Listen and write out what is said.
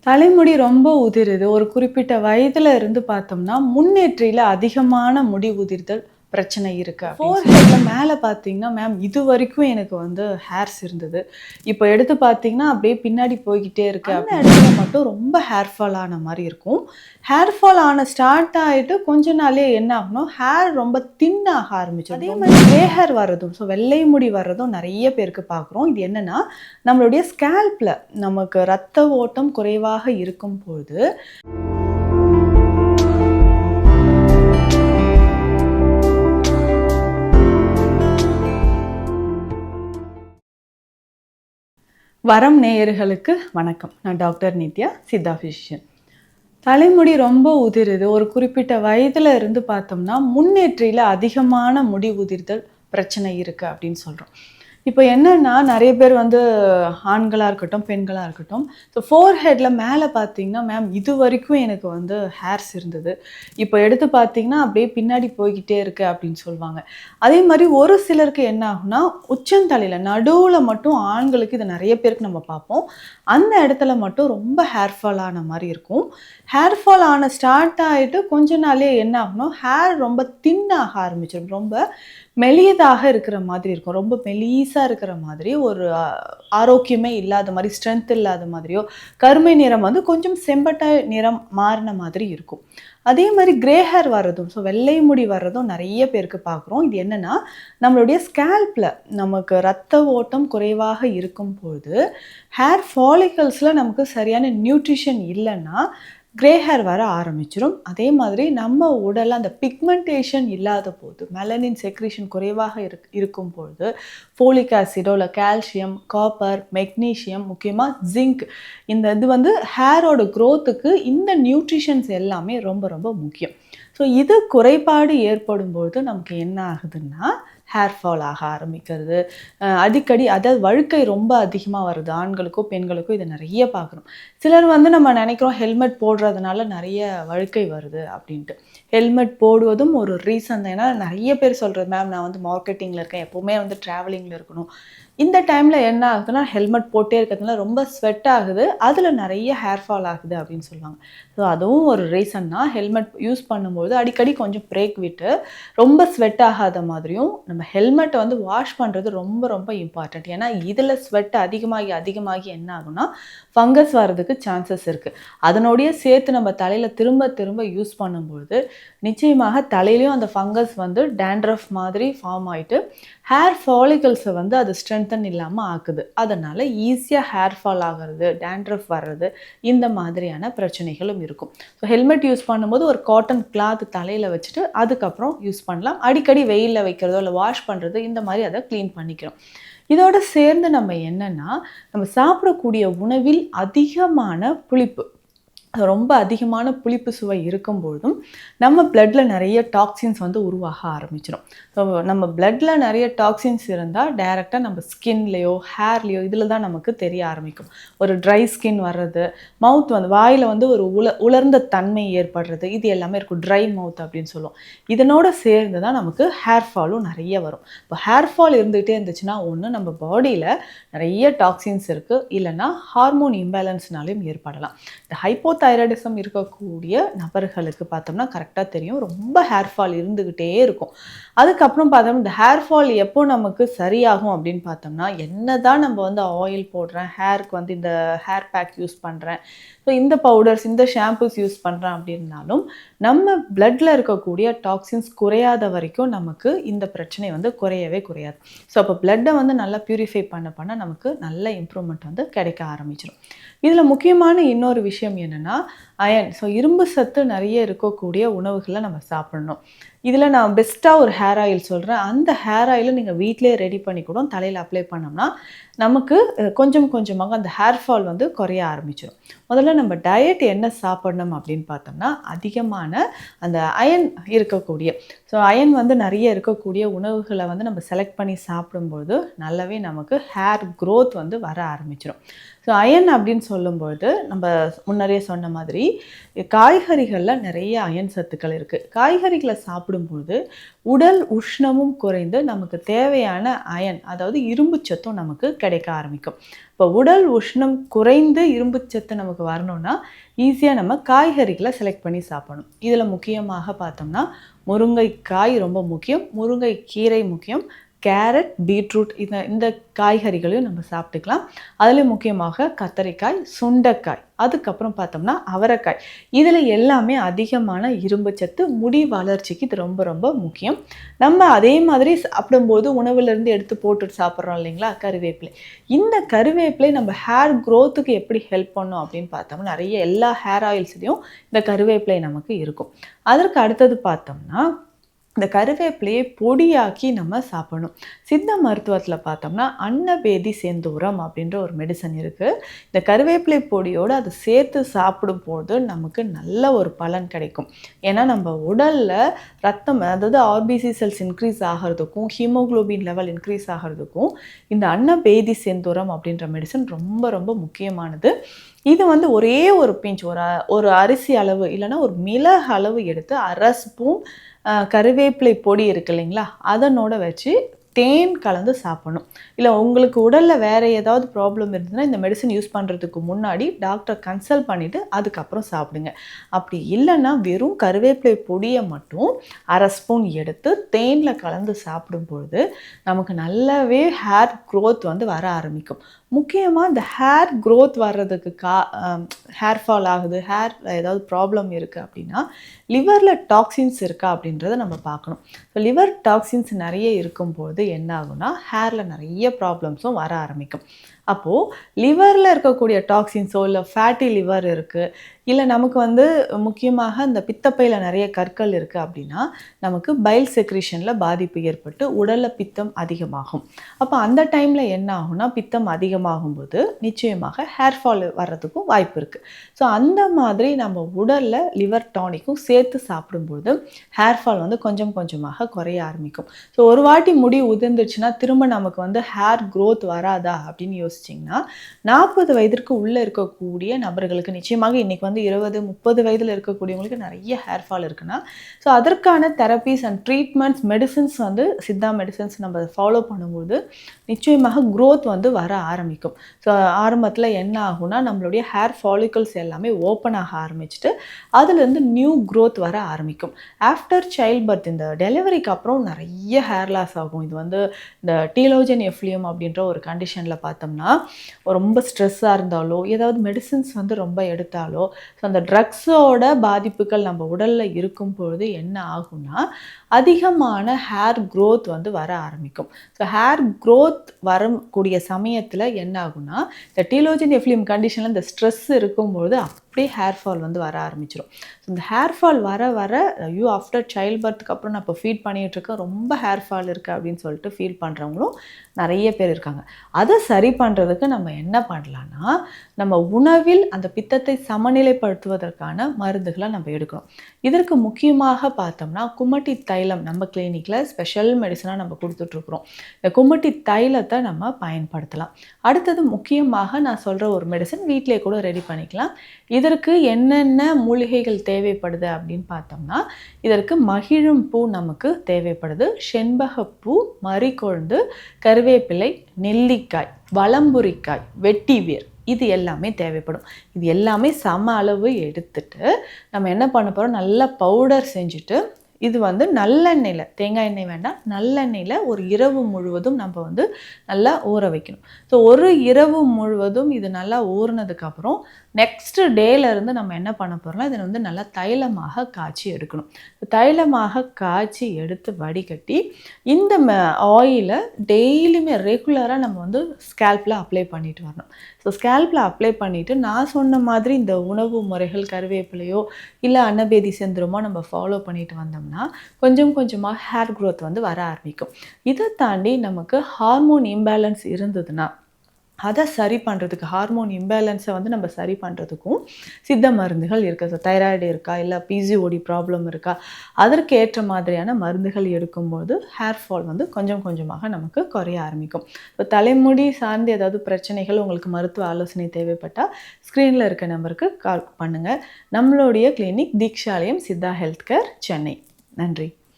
தலைமுடி ரொம்ப உதிருது. ஒரு குறிப்பிட்ட வயதுல இருந்து பார்த்தோம்னா, முன்னேற்றில அதிகமான முடி உதிர்தல் பிரச்சனை இருக்கு. ஃபோர்ஹெட்ல மேல பார்த்தீங்கன்னா, மேம் இதுவரைக்கும் எனக்கு வந்து ஹேர்ஸ் இருந்தது. இப்போ எடுத்து பார்த்தீங்கன்னா, அப்படியே பின்னாடி போய்க்கிட்டே இருக்கு. அந்த இடத்துல மட்டும் ரொம்ப ஹேர் ஃபால் ஆன மாரி இருக்கும். ஹேர் ஃபால் ஆன ஸ்டார்ட் ஆயிட்டு கொஞ்ச நாள்லயே என்ன ஆகும்னா, ஹேர் ரொம்ப தின் ஆக ஆரம்பிச்சுரும். அதே மாதிரி கிரே ஹேர் வர்றதும், வெள்ளை முடி வர்றதும் நெறைய பேருக்கு பார்க்குறோம். இது என்னன்னா, நம்மளுடைய ஸ்கேல்ப்ல நமக்கு ரத்த ஓட்டம் குறைவாக இருக்கும் பொழுது வரம் நேயர்களுக்கு வணக்கம். நான் டாக்டர் நித்யா, சித்தா ஃபிசிஷியன். தலைமுடி ரொம்ப உதிருது. ஒரு குறிப்பிட்ட வயதுல இருந்து பார்த்தோம்னா, முன்னேற்றில அதிகமான முடி உதிர்தல் பிரச்சனை இருக்கு அப்படின்னு சொல்றோம். இப்போ என்னன்னா, நெறைய பேர் வந்து ஆண்களா இருக்கட்டும், பெண்களா இருக்கட்டும், ஃபோர்ஹெட்ல மேல பார்த்தீங்கன்னா, மேம் இதுவரைக்கும் எனக்கு வந்து ஹேர்ஸ் இருந்தது. இப்போ எடுத்து பார்த்தீங்கன்னா, அப்படியே பின்னாடி போய்க்கிட்டே இருக்கு அப்படின்னு சொல்லுவாங்க. அதே மாரி ஒரு சிலருக்கு என்ன ஆகும்னா, உச்சந்தலையில நடுவுல மட்டும் ஆண்களுக்கு இது நெறைய பேருக்கு நம்ம பார்ப்போம். அந்த இடத்துல மட்டும் ரொம்ப ஹேர் ஃபால் ஆன மாரி இருக்கும். ஹேர் ஃபால் ஆன ஸ்டார்ட் ஆயிட்டு கொஞ்ச நாள்லயே என்ன ஆகும்னா, ஹேர் ரொம்ப தின் ஆக ஆரம்பிச்சிரும். ரொம்ப மெலியதாக இருக்கிற மாதிரி இருக்கும். ரொம்ப மெலிசா இருக்கிற மாதிரி ஒரு ஆரோக்கியமே இல்லாத மாரி, ஸ்ட்ரென்த் இல்லாத மாதிரியோ, கருமை நிறம் வந்து கொஞ்சம் செம்பட்ட நிறம் மாறின மாதிரி இருக்கும். அதே மாரி கிரே ஹேர் வர்றதும், வெள்ளை முடி வர்றதும் நெறைய பேருக்கு பார்க்குறோம். இது என்னன்னா, நம்மளுடைய ஸ்கேல்ப்ல நமக்கு ரத்த ஓட்டம் குறைவாக இருக்கும் பொழுது, ஹேர் ஃபாலிகல்ஸ்ல நமக்கு சரியான நியூட்ரிஷன் இல்லன்னா, கிரே ஹேர் வர ஆரம்பிச்சிரும். அதே மாதிரி நம்ம உடல்ல அந்த பிக்மெண்டேஷன் இல்லாத போது, மெலனின் செக்ரீஷன் குறைவாக இருக்கும் பொழுது, ஃபோலிக் ஆசிடோ இல்ல கால்சியம், காப்பர், மெக்னீசியம், முக்கியமா ஜிங்க் இந்த இது வந்து ஹேரோட குரோத்துக்கு இந்த நியூட்ரிஷன்ஸ் எல்லாமே ரொம்ப ரொம்ப முக்கியம். இது குறைபாடு ஏற்படும்பொழுது நமக்கு என்ன ஆகுதுன்னா, ஹேர் ஃபால் ஆக ஆரம்பிக்கிறது. அடிக்கடி அதாவது வழுக்கை ரொம்ப அதிகமா வருது. ஆண்களுக்கோ, பெண்களுக்கோ இத நெறைய பார்க்குறோம். சிலர் வந்து நம்ம நெனைக்கிறோம் ஹெல்மெட் போடுறதுனால நெறைய வழுக்கை வருது அப்படின்ட்டு. ஹெல்மெட் போடுவதும் ஒரு ரீசன் தான். ஏன்னா நெறைய பேர் சொல்றது, மேம் நான் வந்து மார்க்கெட்டிங்ல இருக்கேன். எப்பவுமே வந்து ட்ராவலிங்ல இருக்கணும். இந்த டைம்ல என்ன ஆகுதுன்னா, ஹெல்மெட் போட்டே இருக்கிறதுனால ரொம்ப ஸ்வெட் ஆகுது. அதில நெறைய ஹேர் ஃபால் ஆகுது அப்படின்னு சொல்லுவாங்க. அதுவும் ஒரு ரீசன் தான். ஹெல்மெட் யூஸ் பண்ணும்போது அடிக்கடி கொஞ்சம் பிரேக் விட்டு, ரொம்ப ஸ்வெட் ஆகாத மாதிரியும், நம்ம ஹெல்மெட்ட வந்து வாஷ் பண்றது ரொம்ப ரொம்ப இம்பார்ட்டன்ட். ஏன்னா இதில ஸ்வெட் அதிகமாகி அதிகமாகி என்ன ஆகும்னா, ஃபங்கஸ் வரதுக்கு சான்சஸ் இருக்கு. அதனோடயே சேர்த்து நம்ம தலையில திரும்ப திரும்ப யூஸ் பண்ணும்பொழுது, நிச்சயமாக தலையிலயும் அந்த ஃபங்கஸ் வந்து டேண்ட்ரஃப் மாதிரி ஃபார்ம் ஆயிட்டு, ஹேர் ஃபாலிகல்ஸை வந்து அது ஸ்ட்ரென்தன் இல்லாமல் ஆக்குது. அதனால் ஈஸியாக ஹேர் ஃபால் ஆகிறது, டேண்ட்ரஃப் வர்றது, இந்த மாதிரியான பிரச்சனைகளும் இருக்கும். ஹெல்மெட் யூஸ் பண்ணும்போது ஒரு காட்டன் கிளாத் தலையில் வச்சுட்டு அதுக்கப்புறம் யூஸ் பண்ணலாம். அடிக்கடி வெயிலில் வைக்கிறதோ இல்லை வாஷ் பண்ணுறது இந்த மாதிரி அதை க்ளீன் பண்ணிக்கிறோம். இதோட சேர்ந்து நம்ம என்னன்னா, நம்ம சாப்பிடக்கூடிய உணவில் அதிகமான புளிப்பு, ரொம்ப அதிகமான புளிப்பு சுவை இருக்கும்பொழுதும் நம்ம பிளட்ல நிறைய டாக்ஸின்ஸ் வந்து உருவாக ஆரம்பிச்சிடும். நம்ம பிளட்ல நிறைய டாக்ஸின்ஸ் இருந்தால் டைரெக்டாக நம்ம ஸ்கின்லேயோ ஹேர்லேயோ இதில் தான் நமக்கு தெரிய ஆரம்பிக்கும். ஒரு ட்ரை ஸ்கின் வர்றது, மவுத் வந்து வாயில் வந்து ஒரு உலர்ந்த தன்மை ஏற்படுறது, இது எல்லாமே இருக்கும். ட்ரை மவுத் அப்படின்னு சொல்லுவோம். இதனோட சேர்ந்து தான் நமக்கு ஹேர் ஃபாலும் நிறைய வரும். இப்போ ஹேர் ஃபால் இருந்துகிட்டே இருந்துச்சுன்னா, ஒன்று நம்ம பாடியில் நிறைய டாக்ஸின்ஸ் இருக்குது, இல்லைன்னா ஹார்மோன் இம்பேலன்ஸ்னாலையும் ஏற்படலாம். இந்த ஹைப்போதைராய்டிசம் இருக்கக்கூடிய நபர்களுக்கு பார்த்தோம்னா கரெக்டாக தெரியும், ரொம்ப ஹேர் ஃபால் இருந்துக்கிட்டே இருக்கும். அதுக்கப்புறம் பார்த்தோம்னா இந்த ஹேர் ஃபால் எப்போ நமக்கு சரியாகும் அப்படின்னு பார்த்தோம்னா, என்ன தான் நம்ம வந்து ஆயில் போடுறேன், ஹேருக்கு வந்து இந்த ஹேர் பேக் யூஸ் பண்ணுறேன், இந்த பவுடர்ஸ் இந்த ஷாம்பூஸ் யூஸ் பண்ணுறேன் அப்படின்னாலும் நம்ம பிளட்டில் இருக்கக்கூடிய டாக்ஸின்ஸ் குறையாத வரைக்கும் நமக்கு இந்த பிரச்சனை வந்து குறையவே குறையாது. அப்போ பிளட்டை வந்து நல்லா பியூரிஃபை பண்ண நமக்கு நல்ல இம்ப்ரூவ்மெண்ட் வந்து கிடைக்க ஆரம்பிச்சிடும். இதில் முக்கியமான இன்னொரு விஷயம் என்னென்னா அயன். இரும்பு சத்து நிறைய இருக்கக்கூடிய உணவுகளை நம்ம சாப்பிடணும். இதில் நான் பெஸ்ட்டாக ஒரு ஹேர் ஆயில் சொல்கிறேன். அந்த ஹேர் ஆயிலை நீங்கள் வீட்டிலே ரெடி பண்ணி கூட தலையில் அப்ளை பண்ணோம்னா நமக்கு கொஞ்சம் கொஞ்சமாக அந்த ஹேர் ஃபால் வந்து குறைய ஆரம்பிச்சிடும். முதல்ல நம்ம டயட் என்ன சாப்பிடணும் அப்படின்னு பார்த்தோம்னா, அதிகமான அந்த அயன் இருக்கக்கூடிய, அயன் வந்து நிறைய இருக்கக்கூடிய உணவுகளை வந்து நம்ம செலக்ட் பண்ணி சாப்பிடும்போது நல்லாவே நமக்கு ஹேர் க்ரோத் வந்து வர ஆரம்பிச்சிடும். அயன் அப்படின்னு சொல்லும்போது நம்ம முன்னரே சொன்ன மாதிரி காய்கறிகளில் நிறைய அயன் சத்துக்கள் இருக்குது. காய்கறிகளை சாப்பிடும்போது உடல் உஷ்ணமும் குறைந்து நமக்கு தேவையான அயன், அதாவது இரும்பு சத்தும் நமக்கு கிடைக்க ஆரம்பிக்கும். இப்போ உடல் உஷ்ணம் குறைந்து இரும்புச்சத்து நமக்கு வரணும்னா ஈஸியாக நம்ம காய்கறிகளை செலக்ட் பண்ணி சாப்பிடணும். இதில் முக்கியமாக பார்த்தோம்னா முருங்கைக்காய் ரொம்ப முக்கியம், முருங்கைக்கீரை முக்கியம், கேரட், பீட்ரூட் இந்த காய்கறிகளையும் நம்ம சாப்பிட்டுக்கலாம். அதுலேயும் முக்கியமாக கத்தரிக்காய், சுண்டைக்காய், அதுக்கப்புறம் பார்த்தோம்னா அவரைக்காய். இதில் எல்லாமே அதிகமான இரும்புச்சத்து, முடி வளர்ச்சிக்கு இது ரொம்ப ரொம்ப முக்கியம். நம்ம அதே மாதிரி சாப்பிடும்போது உணவுலேருந்து எடுத்து போட்டுட்டு சாப்பிட்றோம் இல்லைங்களா, கருவேப்பிலை. இந்த கருவேப்பிலை நம்ம ஹேர் க்ரோத்துக்கு எப்படி ஹெல்ப் பண்ணும் அப்படின்னு பார்த்தோம்னா நிறைய எல்லா ஹேர் ஆயில்ஸ்லேயும் இந்த கருவேப்பிலை நமக்கு இருக்கும். அதற்கு அடுத்தது பார்த்தோம்னா இந்த கருவேப்பிலையை பொடியாக்கி நம்ம சாப்பிடணும். சித்த மருத்துவத்தில் பார்த்தோம்னா அன்னபேதி செந்தூரம் அப்படின்ற ஒரு மெடிசன் இருக்குது. இந்த கருவேப்பிலை பொடியோடு அதை சேர்த்து சாப்பிடும்போது நமக்கு நல்ல ஒரு பலன் கிடைக்கும். ஏன்னா நம்ம உடலில் ரத்தம், அதாவது ஆர்பிசி செல்ஸ் இன்க்ரீஸ் ஆகிறதுக்கும் ஹீமோக்ளோபின் லெவல் இன்க்ரீஸ் ஆகிறதுக்கும் இந்த அன்னபேதி செந்தூரம் அப்படின்ற மெடிசன் ரொம்ப ரொம்ப முக்கியமானது. இது ஒரே ஒரு பிஞ்ச், ஒரு அரிசி அளவு இல்லைன்னா ஒரு மிளகு அளவு எடுத்து அரை ஸ்பூன் கருவேப்பிலை பொடி இருக்கு இல்லைங்களா, அதனோட வச்சு தேன் கலந்து சாப்பிடணும். இல்லை உங்களுக்கு உடலில் வேறு ஏதாவது ப்ராப்ளம் இருந்ததுன்னா இந்த மெடிசன் யூஸ் பண்ணுறதுக்கு முன்னாடி டாக்டரை கன்சல்ட் பண்ணிவிட்டு அதுக்கப்புறம் சாப்பிடுங்க. அப்படி இல்லைன்னா வெறும் கருவேப்பிலை பொடியை மட்டும் அரை ஸ்பூன் எடுத்து தேனில் கலந்து சாப்பிடும்பொழுது நமக்கு நல்லாவே ஹேர் க்ரோத் வர ஆரம்பிக்கும். முக்கியமாக இந்த ஹேர் க்ரோத் வர்றதுக்கு ஹேர் ஃபால் ஆகுது, ஹேர் ஏதாவது ப்ராப்ளம் இருக்குது அப்படின்னா லிவரில் டாக்ஸின்ஸ் இருக்கா அப்படின்றத நம்ம பார்க்கணும். ஸோ லிவர் டாக்ஸின்ஸ் நிறைய இருக்கும்போது என்ன ஆகும்னா ஹேரில் நிறைய ப்ராப்ளம்ஸும் வர ஆரம்பிக்கும். அப்போது லிவரில் இருக்கக்கூடிய டாக்ஸின்ஸோ இல்லை ஃபேட்டி லிவர் இருக்குது, இல்லை நமக்கு முக்கியமாக இந்த பித்தப்பையில் நிறைய கற்கள் இருக்குது அப்படின்னா நமக்கு பைல் செக்ரீஷனில் பாதிப்பு ஏற்பட்டு உடலில் பித்தம் அதிகமாகும். அப்போ அந்த டைமில் என்ன ஆகும்னா பித்தம் அதிகமாகும்போது நிச்சயமாக ஹேர் ஃபால் வர்றதுக்கும் வாய்ப்பு இருக்குது. ஸோ அந்த மாதிரி நம்ம உடலில் லிவர் டானிக்கும் சேர்த்து சாப்பிடும்போது ஹேர் ஃபால் கொஞ்சம் கொஞ்சமாக குறைய ஆரம்பிக்கும். ஸோ ஒரு வாட்டி முடி உதிர்ந்துச்சுன்னா திரும்ப நமக்கு ஹேர் க்ரோத் வராதா அப்படின்னு யோசிச்சிங்கன்னா 40 வயதிற்கு உள்ளே இருக்கக்கூடிய நபர்களுக்கு நிச்சயமாக இன்றைக்கி 20-30 வயதில் இருக்கக்கூடியவங்களுக்கு நிறைய ஹேர் ஃபால் இருக்குன்னா ஸோ அதற்கான therapies and treatments medicines Siddha medicines நம்ம ஃபாலோ பண்ணும்போது நிச்சயமாக க்ரோத் வர ஆரம்பிக்கும். ஸோ ஆரம்பத்தில் என்ன ஆகும்னா நம்மளுடைய ஹேர் ஃபாலிகல்ஸ் எல்லாமே ஓப்பன் ஆக ஆரம்பிச்சுட்டு அதுலேருந்து நியூ க்ரோத் வர ஆரம்பிக்கும். ஆஃப்டர் சைல்ட் பர்த் இந்த டெலிவரிக்கு அப்புறம் நிறைய ஹேர் லாஸ் ஆகும். இது இந்த டீலோஜன் எஃப்லியம் அப்படின்ற ஒரு கண்டிஷனில் பார்த்தோம்னா ரொம்ப ஸ்ட்ரெஸ்ஸாக இருந்தாலோ ஏதாவது மெடிசன்ஸ் ரொம்ப எடுத்தாலோ ஸோ அந்த ட்ரக்ஸோட பாதிப்புகள் நம்ம உடலில் இருக்கும் பொழுது என்ன ஆகும்னா அதிகமான ஹேர் க்ரோத் வர ஆரம்பிக்கும். ஸோ ஹேர் க்ரோத் வரக்கூடிய சமயத்தில் என்ன ஆகும்னா இந்த டீலோஜன் எஃப்லியம் கண்டிஷனில் இந்த ஸ்ட்ரெஸ் இருக்கும்பொழுது அப்படியே ஹேர் ஃபால் வர ஆரம்பிச்சிடும். ஸோ இந்த ஹேர் ஃபால் வர ஐயோ ஆஃப்டர் சைல்ட் பர்த்துக்கு அப்புறம் நான் இப்போ ஃபீட் பண்ணிகிட்ருக்கேன், ரொம்ப ஹேர் ஃபால் இருக்குது அப்படின்னு சொல்லிட்டு ஃபீல் பண்ணுறவங்களும் நிறைய பேர் இருக்காங்க. அதை சரி பண்ணுறதுக்கு நம்ம என்ன பண்ணலான்னா நம்ம உணவில் அந்த பித்தத்தை சமநிலைப்படுத்துவதற்கான மருந்துகளை நம்ம எடுக்கணும். இதற்கு முக்கியமாக பார்த்தோம்னா குமட்டி தைலம் நம்ம கிளினிக்கில் ஸ்பெஷல் மெடிசனாக நம்ம கொடுத்துட்ருக்குறோம். இந்த குமட்டி தைலத்தை நம்ம பயன்படுத்தலாம். அடுத்தது முக்கியமாக நான் சொல்கிற ஒரு மெடிசன் வீட்டிலே கூட ரெடி பண்ணிக்கலாம். இதற்கு என்னென்ன மூலிகைகள் தேவைப்படுது அப்படின்னு பார்த்தோம்னா இதற்கு மகிழும் பூ நமக்கு தேவைப்படுது, செண்பகப்பூ, மறிக்கொழுந்து, கருவேப்பிலை, நெல்லிக்காய், வலம்புரிக்காய், வெட்டிவேர், இது எல்லாமே தேவைப்படும். இது எல்லாமே சம அளவு எடுத்துட்டு நம்ம என்ன பண்ண போகிறோம், நல்லா பவுடர் செஞ்சுட்டு இது நல்லெண்ணெயில், தேங்காய் எண்ணெய் வேண்டாம், நல்லெண்ணெயில் ஒரு இரவு முழுவதும் நம்ம நல்லா ஊற வைக்கணும். ஸோ ஒரு இரவு முழுவதும் இது நல்லா ஊறினதுக்கப்புறம் நெக்ஸ்ட் டேலேருந்து நம்ம என்ன பண்ண போகிறோம்னா இதை நல்லா தைலமாக காய்ச்சி எடுக்கணும். தைலமாக காய்ச்சி எடுத்து வடிகட்டி இந்த ஆயிலை டெய்லியுமே ரெகுலராக நம்ம ஸ்கேல்பில் அப்ளை பண்ணிட்டு வரணும். ஸோ ஸ்கேல்பில் அப்ளை பண்ணிவிட்டு நான் சொன்ன மாதிரி இந்த உணவு முறைகள் கருவேப்பிலையோ இல்லை அன்னபேதி செந்திரமோ நம்ம ஃபாலோ பண்ணிட்டு வந்தோம்னா கொஞ்சம் கொஞ்சமாக ஹேர் க்ரோத் வர ஆரம்பிக்கும். இதை தாண்டி நமக்கு ஹார்மோன் இம்பேலன்ஸ் இருந்ததுன்னா அதை சரி பண்ணுறதுக்கு, ஹார்மோன் இம்பேலன்ஸை நம்ம சரி பண்ணுறதுக்கும் சித்த மருந்துகள் இருக்குது. ஸோ தைராய்டு இருக்கா இல்லை பிசிஓடி ப்ராப்ளம் இருக்கா அதற்கு ஏற்ற மாதிரியான மருந்துகள் எடுக்கும்போது ஹேர் ஃபால் கொஞ்சம் கொஞ்சமாக நமக்கு குறைய ஆரம்பிக்கும். இப்போ தலைமுடி சார்ந்து ஏதாவது பிரச்சனைகள் உங்களுக்கு மருத்துவ ஆலோசனை தேவைப்பட்டால் ஸ்க்ரீனில் இருக்க நம்பருக்கு கால் பண்ணுங்கள். நம்மளுடைய clinic Deekshalayam Siddha health care, Chennai. நன்றி.